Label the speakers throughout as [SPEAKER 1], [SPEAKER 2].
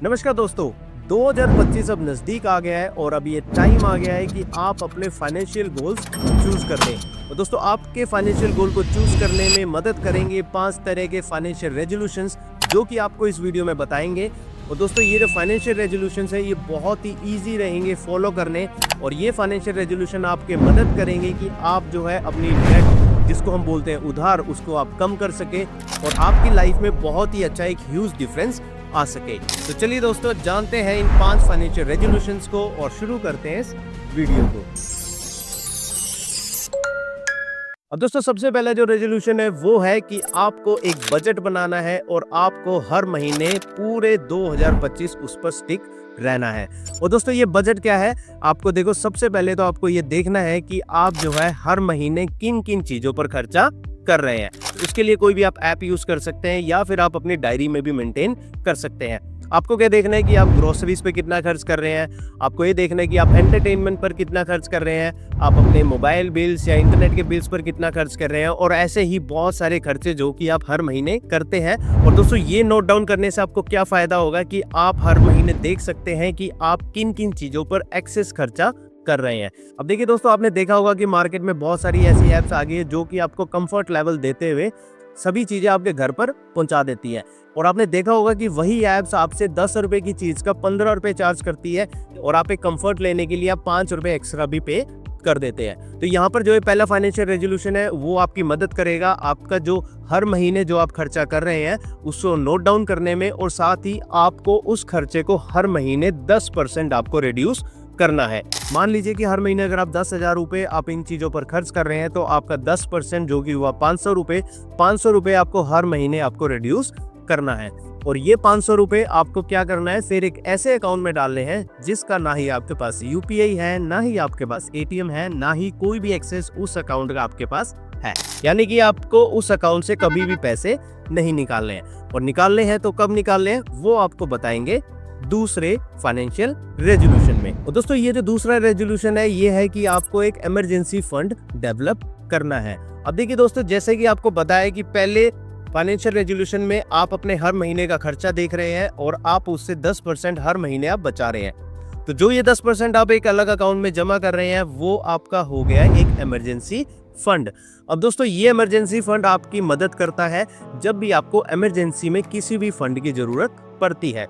[SPEAKER 1] नमस्कार दोस्तों। 2025 अब नज़दीक आ गया है और अब ये टाइम आ गया है कि आप अपने फाइनेंशियल गोल्स चूज़ कर लें। और दोस्तों, आपके फाइनेंशियल गोल को चूज़ करने में मदद करेंगे 5 तरह के फाइनेंशियल रेजोल्यूशंस, जो कि आपको इस वीडियो में बताएंगे। और दोस्तों, ये जो फाइनेंशियल रेजोल्यूशंस है ये बहुत ही ईजी रहेंगे फॉलो करने, और ये फाइनेंशियल रेजोल्यूशन आपके मदद करेंगे कि आप जो है अपनी डेट, जिसको हम बोलते हैं उधार, उसको आप कम कर सके और आपकी लाइफ में बहुत ही अच्छा एक ह्यूज डिफरेंस आ सके। तो चलिए दोस्तों, जानते हैं इन 5 फाइनेंशियल रेजोल्यूशंस को और शुरू करते हैं इस वीडियो को। अब दोस्तों, सबसे पहला जो रेजोल्यूशन है वो है कि आपको एक बजट बनाना है और आपको हर महीने पूरे 2025 उस पर स्टिक रहना है। और दोस्तों, ये बजट क्या है? आपको देखो, सबसे पहले तो आपको ये देखना है कि आप जो है हर महीने किन किन चीजों पर खर्चा कर रहे हैं। उसके लिए कोई भी आप ऐप यूज कर सकते हैं या फिर आप अपनी डायरी में भी मेंटेन कर सकते हैं। आपको क्या देखना है कि आप ग्रोसरीज पे कितना खर्च कर रहे हैं, आपको ये देखना है कि आप एंटरटेनमेंट पर कितना खर्च कर रहे हैं, आप अपने मोबाइल बिल्स या इंटरनेट के बिल्स पर कितना खर्च कर रहे हैं, और ऐसे ही बहुत सारे खर्चे जो कि आप हर महीने करते हैं। और दोस्तों, ये नोट डाउन करने से आपको क्या फायदा होगा कि आप हर महीने देख सकते हैं कि आप किन किन चीजों पर एक्सेस खर्चा कर रहे हैं। अब देखिए दोस्तों, आपने देखा होगा कि मार्केट में बहुत सारी ऐसी ऐप्स आ गई है जो कि आपको कंफर्ट लेवल देते हुए सभी चीजें आपके घर पर पहुंचा देती है। और आपने देखा होगा कि वही ऐप्स आपसे 10 रुपए की चीज का 15 रुपए चार्ज करती है, और आप एक कंफर्ट लेने के लिए आप 5 रुपए एक्स्ट्रा भी पे कर देते हैं। तो यहाँ पर जो है पहला फाइनेंशियल रेजोल्यूशन है वो आपकी मदद करेगा आपका जो हर महीने जो आप खर्चा कर रहे हैं उसको नोट डाउन करने में, और साथ ही आपको उस खर्चे को हर महीने 10% आपको रिड्यूस करना है। मान लीजिए कि हर महीने अगर आप 10,000 रुपए आप इन चीजों पर खर्च कर रहे हैं तो आपका 10% जो कि हुआ 500 रुपए आपको हर महीने आपको रिड्यूस करना है। और ये 500 रुपए आपको क्या करना है, फिर एक ऐसे अकाउंट में डालने हैं जिसका ना ही आपके पास यूपीआई है, ना ही आपके पास एटीएम है, ना ही कोई भी एक्सेस उस अकाउंट का आपके पास है। यानी कि आपको उस अकाउंट से कभी भी पैसे नहीं निकालने हैं, और निकालने हैं तो कब निकालने हैं वो आपको बताएंगे दूसरे फाइनेंशियल रेजोल्यूशन में। और दोस्तों, ये जो दूसरा रेजोल्यूशन है ये है कि आपको एक इमरजेंसी फंड डेवलप करना है। अब देखिए दोस्तों, जैसे कि आपको बताया कि पहले फाइनेंशियल रेजोल्यूशन में आप अपने हर महीने का खर्चा देख रहे हैं और आप उससे 10% हर महीने आप बचा रहे हैं। तो जो ये 10% आप एक अलग अकाउंट में जमा कर रहे हैं वो आपका हो गया एक इमरजेंसी फंड। अब दोस्तों, ये इमरजेंसी फंड आपकी मदद करता है जब भी आपको इमरजेंसी में किसी भी फंड की जरूरत पड़ती है।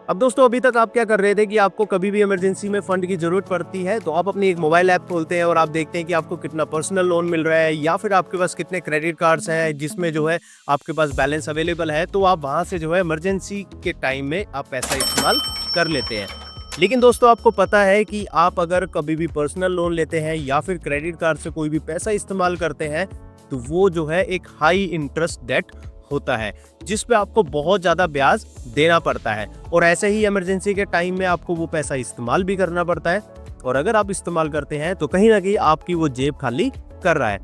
[SPEAKER 1] अब दोस्तों, अभी तक आप क्या कर रहे थे कि आपको कभी भी इमरजेंसी में फंड की जरूरत पड़ती है तो आप अपनी एक मोबाइल ऐप खोलते हैं और आप देखते हैं कि आपको कितना पर्सनल लोन मिल रहा है, या फिर आपके पास कितने क्रेडिट कार्ड्स हैं जिसमें जो है आपके पास बैलेंस अवेलेबल है, तो आप वहां से जो है इमरजेंसी के टाइम में आप पैसा इस्तेमाल कर लेते हैं। लेकिन दोस्तों, आपको पता है कि आप अगर कभी भी पर्सनल लोन लेते हैं या फिर क्रेडिट कार्ड से कोई भी पैसा इस्तेमाल करते हैं तो वो जो है एक हाई इंटरेस्ट डेट होता है जिस पे आपको बहुत ज्यादा ब्याज देना पड़ता है, और ऐसे ही इमरजेंसी के टाइम में आपको वो पैसा इस्तेमाल भी करना पड़ता है। और अगर आप इस्तेमाल करते हैं तो कहीं ना कहीं आपकी वो जेब खाली कर रहा है।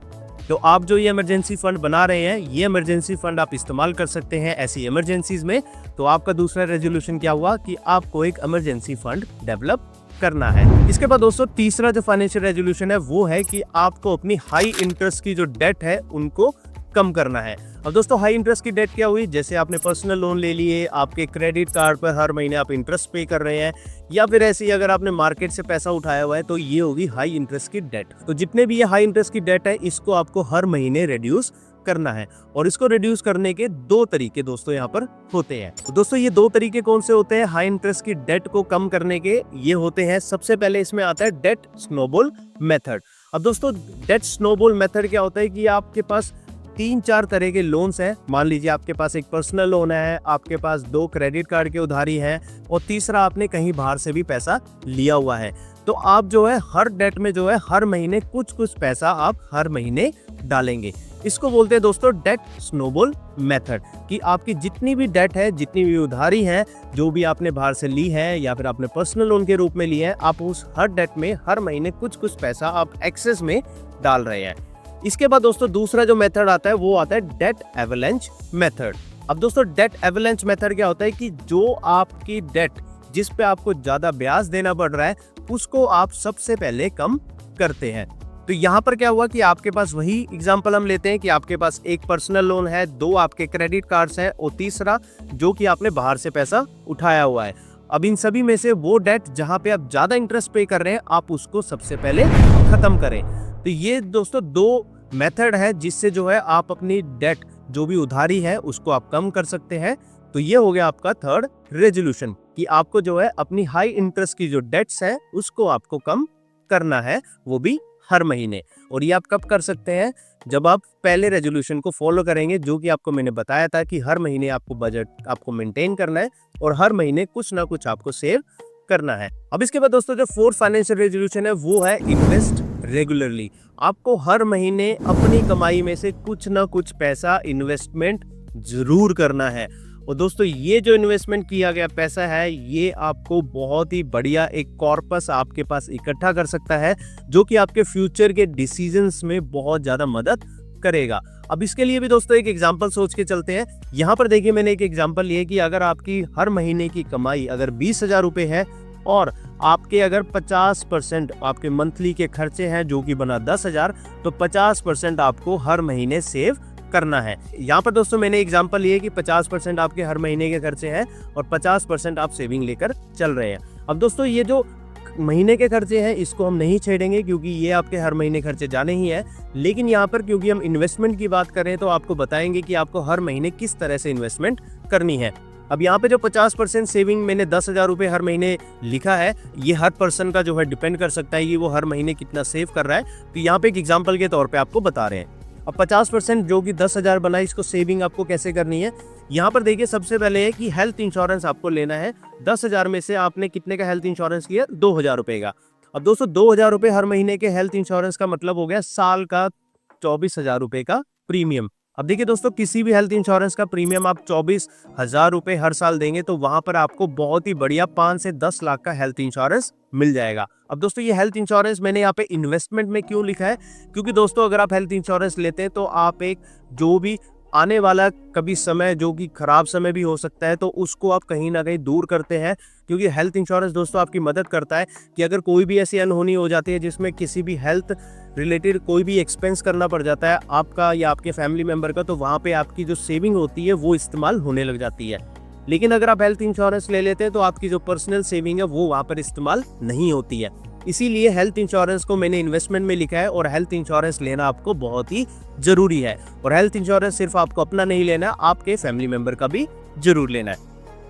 [SPEAKER 1] तो आप जो ये इमरजेंसी फंड बना रहे हैं, ये इमरजेंसी फंड आप इस्तेमाल कर सकते हैं ऐसी इमरजेंसीज में। तो आपका दूसरा रेजोल्यूशन क्या हुआ कि आपको एक इमरजेंसी फंड डेवलप करना है। इसके बाद दोस्तों, तीसरा जो फाइनेंशियल रेजोल्यूशन है वो है कि आपको अपनी हाई इंटरेस्ट की जो डेट है उनको कम करना है। अब दोस्तों, हाई इंटरेस्ट की डेट क्या हुई? जैसे आपने पर्सनल लोन ले लिए, आपके क्रेडिट कार्ड पर हर महीने आप इंटरेस्ट पे कर रहे हैं, या फिर ऐसे ही अगर आपने मार्केट से पैसा उठाया हुआ है तो ये होगी हाई इंटरेस्ट की डेट। तो जितने भी ये हाई इंटरेस्ट की डेट है इसको आपको हर महीने रिड्यूस करना है। और इसको रिड्यूस करने के 2 तरीके दोस्तों यहाँ पर होते हैं। तो दोस्तों, ये 2 तरीके कौन से होते हैं हाई इंटरेस्ट की डेट को कम करने के? ये होते हैं, सबसे पहले इसमें आता है डेट स्नोबॉल मेथड। अब दोस्तों, डेट स्नोबॉल मेथड क्या होता है कि आपके पास 3-4 तरह के लोन्स हैं। मान लीजिए आपके पास एक पर्सनल लोन है, आपके पास 2 क्रेडिट कार्ड के उधारी हैं, और तीसरा आपने कहीं बाहर से भी पैसा लिया हुआ है। तो आप जो है हर डेट में जो है हर महीने कुछ पैसा आप हर महीने डालेंगे। इसको बोलते हैं दोस्तों डेट स्नोबॉल मेथड, कि आपकी जितनी भी डेट है, जितनी भी उधारी है, जो भी आपने बाहर से ली है या फिर आपने पर्सनल लोन के रूप में ली है, आप उस हर डेट में हर महीने कुछ पैसा आप एक्सेस में डाल रहे हैं। इसके बाद दोस्तों, दूसरा जो मेथड आता है वो आता है डेट एवलांच मेथड। अब दोस्तों, डेट एवलांच मेथड क्या होता है कि जो आपकी डेट जिस पे आपको ज्यादा ब्याज देना पड़ रहा है उसको आप सबसे पहले कम करते हैं। तो यहाँ पर क्या हुआ कि आपके पास वही एग्जांपल हम लेते हैं कि आपके पास एक पर्सनल लोन है, 2 आपके क्रेडिट कार्ड्स हैं और तीसरा जो कि आपने बाहर से पैसा उठाया हुआ है। अब इन सभी में से वो डेट जहाँ पे आप ज्यादा इंटरेस्ट पे कर रहे हैं, आप उसको सबसे पहले खत्म करें। तो ये दोस्तों 2 मेथड है जिससे जो है आप अपनी डेट जो भी उधारी है उसको आप कम कर सकते हैं। तो ये हो गया आपका थर्ड रेजोल्यूशन कि आपको जो है अपनी हाई इंटरेस्ट की जो डेट्स है उसको आपको कम करना है, वो भी हर महीने। और ये आप कब कर सकते हैं? जब आप पहले रेजोल्यूशन को फॉलो करेंगे, जो कि आपको मैंने बताया था कि हर महीने आपको बजट आपको मेंटेन करना है और हर महीने कुछ ना कुछ आपको सेव करना है। अब इसके बाद दोस्तों जो फोर्थ फाइनेंशियल रेजोल्यूशन है वो है इन्वेस्ट रेगुलरली। आपको हर महीने अपनी कमाई में से कुछ ना कुछ पैसा इन्वेस्टमेंट जरूर करना है। और दोस्तों ये जो इन्वेस्टमेंट किया गया पैसा है ये आपको बहुत ही बढ़िया एक कॉर्पस आपके पास इकट्ठा कर सकता है, जो कि आपके फ्यूचर के डिसीजंस में बहुत ज्यादा मदद करेगा। अब इसके लिए भी दोस्तों एक एग्जांपल सोच के चलते हैं। यहाँ पर देखिए मैंने एक एग्जांपल लिया कि अगर आपकी हर महीने की कमाई अगर 20,000 रुपए है और आपके अगर 50% आपके मंथली के खर्चे हैं जो कि बना 10,000, तो 50% आपको हर महीने सेव करना है। यहाँ पर दोस्तों मैंने एग्जांपल लिए कि 50% आपके हर महीने के खर्चे हैं और 50% आप सेविंग लेकर चल रहे हैं। अब दोस्तों ये जो महीने के खर्चे हैं इसको हम नहीं छेड़ेंगे क्योंकि ये आपके हर महीने खर्चे जाने ही है। लेकिन यहाँ पर क्योंकि हम इन्वेस्टमेंट की बात कर रहे हैं तो आपको बताएंगे कि आपको हर महीने किस तरह से इन्वेस्टमेंट करनी है। अब यहाँ पे जो 50% सेविंग मैंने 10,000 रुपए हर महीने लिखा है, ये हर पर्सन का जो है डिपेंड कर सकता है कि वो हर महीने कितना सेव कर रहा है। तो यहाँ पे एक एग्जांपल के तौर पे आपको बता रहे हैं। अब 50% जो कि 10,000 बना, इसको सेविंग आपको कैसे करनी है? यहाँ पर देखिए सबसे पहले है कि हेल्थ इंश्योरेंस आपको लेना है। 10,000 में से आपने कितने का हेल्थ इंश्योरेंस लिया? 2,000 रुपए का। अब दोस्तों 2,000 रुपए हर महीने के हेल्थ इंश्योरेंस का मतलब हो गया साल का 24,000 रुपए का प्रीमियम। अब देखिए दोस्तों किसी भी हेल्थ इंश्योरेंस का प्रीमियम आप 24,000 रुपए हर साल देंगे तो वहां पर आपको बहुत ही बढ़िया 5 से 10 लाख का हेल्थ इंश्योरेंस मिल जाएगा। अब दोस्तों ये हेल्थ इंश्योरेंस मैंने यहाँ पे इन्वेस्टमेंट में क्यों लिखा है? क्योंकि दोस्तों अगर आप हेल्थ इंश्योरेंस लेते हैं तो आप एक जो भी आने वाला कभी समय जो कि खराब समय भी हो सकता है तो उसको आप कहीं ना कहीं दूर करते हैं। क्योंकि हेल्थ इंश्योरेंस दोस्तों आपकी मदद करता है कि अगर कोई भी ऐसी अनहोनी हो जाती है जिसमें किसी भी हेल्थ रिलेटेड कोई भी एक्सपेंस करना पड़ जाता है आपका या आपके फैमिली मेंबर का, तो वहाँ पे आपकी जो सेविंग होती है वो इस्तेमाल होने लग जाती है। लेकिन अगर आप हेल्थ इंश्योरेंस ले लेते हैं तो आपकी जो पर्सनल सेविंग है वो वहाँ पर इस्तेमाल नहीं होती है। इसीलिए हेल्थ इंश्योरेंस को मैंने इन्वेस्टमेंट में लिखा है और हेल्थ इंश्योरेंस लेना आपको बहुत ही जरूरी है। और हेल्थ इंश्योरेंस सिर्फ आपको अपना नहीं लेना, आपके फैमिली मेंबर का भी जरूर लेना है।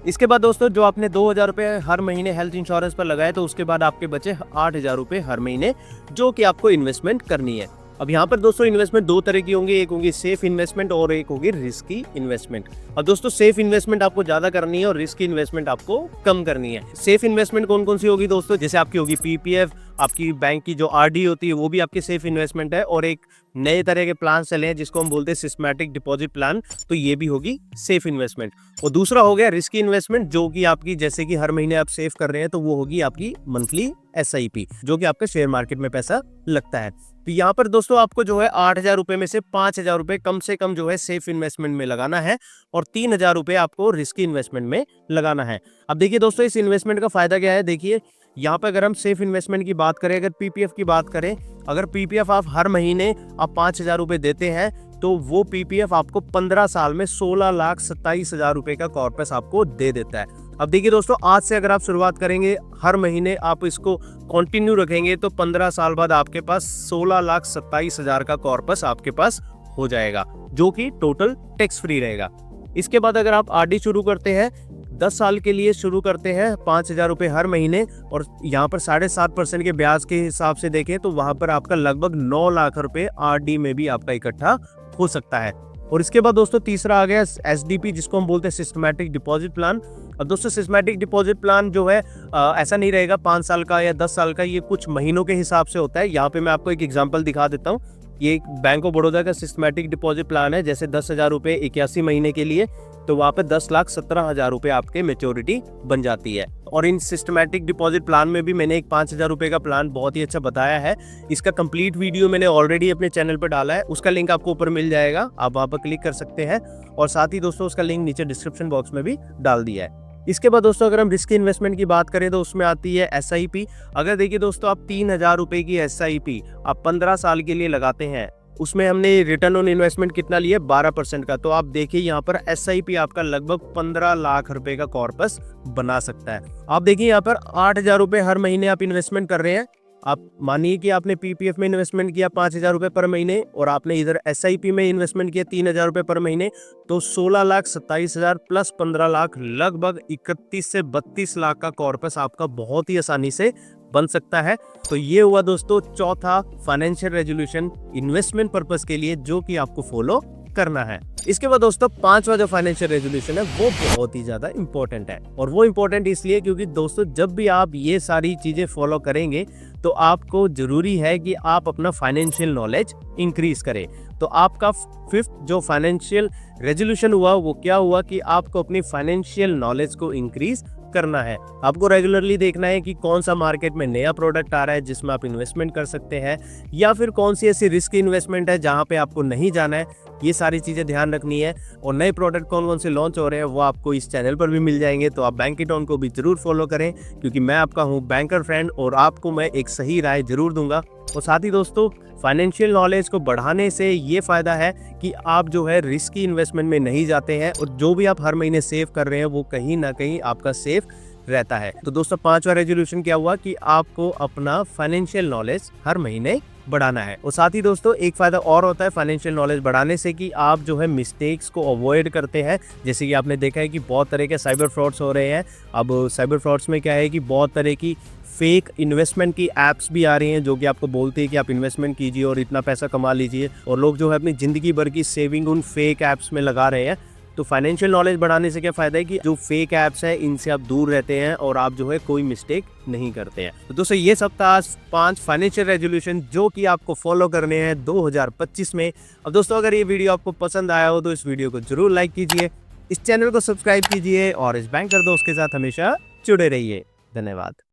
[SPEAKER 1] इसके बाद दोस्तों जो आपने 2,000 रुपए हर महीने हेल्थ इंश्योरेंस पर लगाए तो उसके बाद आपके बचे 8,000 रुपए हर महीने जो कि आपको इन्वेस्टमेंट करनी है। अब यहाँ पर दोस्तों इन्वेस्टमेंट 2 तरह की होंगी, एक होगी सेफ इन्वेस्टमेंट और एक होगी रिस्की इन्वेस्टमेंट। अब दोस्तों सेफ इन्वेस्टमेंट आपको ज्यादा करनी है और रिस्की इन्वेस्टमेंट आपको कम करनी है। सेफ इन्वेस्टमेंट कौन कौन सी होगी दोस्तों? जैसे आपकी होगी पीपीएफ, आपकी बैंक की जो आरडी होती है वो भी आपकी सेफ इन्वेस्टमेंट है, और एक नए तरह के प्लान चले हैं जिसको हम बोलते हैं सिस्टमैटिक डिपॉजिट प्लान, तो ये भी होगी सेफ इन्वेस्टमेंट। और दूसरा हो गया रिस्की इन्वेस्टमेंट जो कि आपकी जैसे कि हर महीने आप सेव कर रहे हैं तो वो होगी आपकी मंथली एसआईपी जो कि आपके शेयर मार्केट में पैसा लगता है। तो यहाँ पर दोस्तों आपको जो है 8,000 रुपए में से 5,000 रुपए कम से कम जो है सेफ इन्वेस्टमेंट में लगाना है और 3,000 रुपए आपको रिस्की इन्वेस्टमेंट में लगाना है। अब देखिए दोस्तों इस इन्वेस्टमेंट का फायदा क्या है? देखिए यहाँ पर अगर हम सेफ इन्वेस्टमेंट की बात करें, अगर पीपीएफ की बात करें, अगर पीपीएफ आप हर महीने आप 5,000 रुपए देते हैं तो वो पीपीएफ आपको 15 साल में 16,27,000 रुपए का कॉर्पस आपको दे देता है। अब देखिए दोस्तों आज से अगर आप शुरुआत करेंगे, हर महीने आप इसको कंटिन्यू रखेंगे तो 15 साल बाद आपके पास 16,27,000 का कॉर्पस आपके पास हो जाएगा जो कि टोटल टैक्स फ्री रहेगा। इसके बाद अगर आप आरडी शुरू करते हैं 10 साल के लिए शुरू करते हैं 5,000 रुपए हर महीने और यहाँ पर 7.5% के ब्याज के हिसाब से देखें तो वहां पर आपका लगभग 9 लाख रुपए आरडी में भी आपका इकट्ठा हो सकता है। और इसके बाद दोस्तों तीसरा आ गया एसडीपी जिसको हम बोलते हैं सिस्टमैटिक डिपॉजिट प्लान। अब दोस्तों सिस्टमैटिक डिपॉजिट प्लान जो है ऐसा नहीं रहेगा 5 साल का या 10 साल का, ये कुछ महीनों के हिसाब से होता है। यहाँ पे मैं आपको एक एग्जांपल दिखा देता हूँ। ये बैंक ऑफ बड़ौदा का सिस्टमैटिक डिपॉजिट प्लान है। जैसे 10,000 रुपए 81 महीने के लिए तो वहाँ पे 10,17,000 रुपए आपके मेच्योरिटी बन जाती है। और इन सिस्टमैटिक डिपॉजिट प्लान में भी मैंने एक 5,000 रुपए का प्लान बहुत ही अच्छा बताया है। इसका कंप्लीट वीडियो मैंने ऑलरेडी अपने चैनल पर डाला है, उसका लिंक आपको ऊपर मिल जाएगा, आप वहाँ पर क्लिक कर सकते हैं। और साथ ही दोस्तों उसका लिंक नीचे डिस्क्रिप्शन बॉक्स में भी डाल दिया है। इसके बाद दोस्तों अगर हम रिस्क इन्वेस्टमेंट की बात करें तो उसमें आती है SIP। अगर देखिए दोस्तों आप 3,000 रुपए की SIP आप 15 साल के लिए लगाते हैं, उसमें हमने रिटर्न ऑन इन्वेस्टमेंट कितना लिया, 12% का। तो आप देखिए यहाँ पर SIP आपका लगभग 15 लाख रुपए का कॉर्पस बना सकता है। आप देखिए यहाँ पर 8,000 रुपए हर महीने आप इन्वेस्टमेंट कर रहे हैं। आप मानिए कि आपने PPF में इन्वेस्टमेंट किया 5,000 रुपए पर महीने और आपने इधर SIP में इन्वेस्टमेंट किया 3,000 रुपए पर महीने, तो 16,27,000 प्लस 15 लाख लगभग 31 से 32 लाख का कॉर्पस आपका बहुत ही आसानी से बन सकता है। तो ये हुआ दोस्तों चौथा फाइनेंशियल रेजोल्यूशन इन्वेस्टमेंट पर्पस के लिए जो कि आपको फॉलो करना है। इसके बाद दोस्तों पांचवा जो फाइनेंशियल रेजोल्यूशन है वो बहुत ही ज्यादा इंपॉर्टेंट है, और वो इंपॉर्टेंट इसलिए क्योंकि दोस्तों जब भी आप ये सारी चीजें फॉलो करेंगे तो आपको जरूरी है कि आप अपना फाइनेंशियल नॉलेज इंक्रीज करें। तो आपका फिफ्थ जो फाइनेंशियल रेजोल्यूशन हुआ वो क्या हुआ कि आपको अपनी फाइनेंशियल नॉलेज को इंक्रीज करना है। आपको रेगुलरली देखना है कि कौन सा मार्केट में नया प्रोडक्ट आ रहा है जिसमें आप इन्वेस्टमेंट कर सकते हैं, या फिर कौन सी ऐसी रिस्क इन्वेस्टमेंट है जहां पे आपको नहीं जाना है। ये सारी चीजें ध्यान रखनी है। और नए प्रोडक्ट कौन कौन से लॉन्च हो रहे हैं वो आपको इस चैनल पर भी मिल जाएंगे, तो आप बैंकिटॉन को भी जरूर फॉलो करें, क्योंकि मैं आपका हूँ बैंकर फ्रेंड और आपको मैं एक सही राय जरूर दूंगा। और साथ ही दोस्तों फाइनेंशियल नॉलेज को बढ़ाने से ये फायदा है कि आप जो है रिस्की इन्वेस्टमेंट में नहीं जाते हैं, और जो भी आप हर महीने सेव कर रहे हैं वो कहीं ना कहीं आपका सेफ रहता है। तो दोस्तों पांचवा रेजोल्यूशन क्या हुआ कि आपको अपना फाइनेंशियल नॉलेज हर महीने बढ़ाना है। और साथ ही दोस्तों एक फायदा और होता है फाइनेंशियल नॉलेज बढ़ाने से कि आप जो है मिस्टेक्स को अवॉइड करते हैं। जैसे कि आपने देखा है कि बहुत तरह के साइबर फ्रॉड्स हो रहे हैं। अब साइबर फ्रॉड्स में क्या है कि बहुत तरह की फेक इन्वेस्टमेंट की एप्स भी आ रही हैं जो कि आपको बोलती है कि आप इन्वेस्टमेंट कीजिए और इतना पैसा कमा लीजिए, और लोग जो है अपनी जिंदगी भर की सेविंग उन फेक एप्स में लगा रहे हैं। तो फाइनेंशियल नॉलेज बढ़ाने से क्या फायदा है कि जो फेक एप्स है इनसे आप दूर रहते हैं और आप जो है कोई मिस्टेक नहीं करते हैं। तो दोस्तों ये सब था 5 फाइनेंशियल रेजोल्यूशन जो कि आपको फॉलो करने हैं 2025 में। अब दोस्तों अगर ये वीडियो आपको पसंद आया हो तो इस वीडियो को जरूर लाइक कीजिए, इस चैनल को सब्सक्राइब कीजिए और इस बैंकर दोस्त के साथ हमेशा जुड़े रहिए। धन्यवाद।